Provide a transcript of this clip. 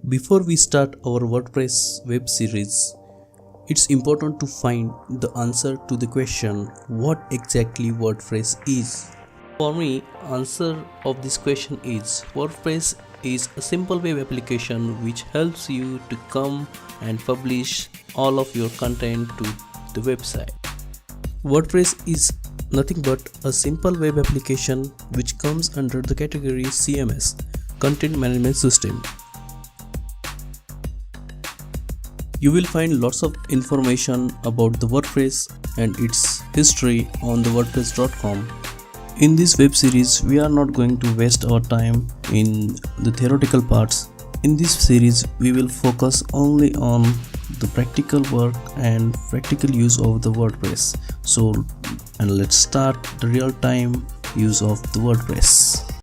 Before we start our WordPress web series, it's important to find the answer to the question what exactly WordPress is. For me, answer of this question is WordPress is a simple web application which helps you to come and publish all of your content to the website. WordPress is nothing but a simple web application which comes under the category CMS, Content Management System. You will find lots of information about the WordPress and its history on the wordpress.com. In this web series, we are not going to waste our time in the theoretical parts. In this series, we will focus only on the practical work and practical use of the WordPress. So, let's start the real-time use of the WordPress.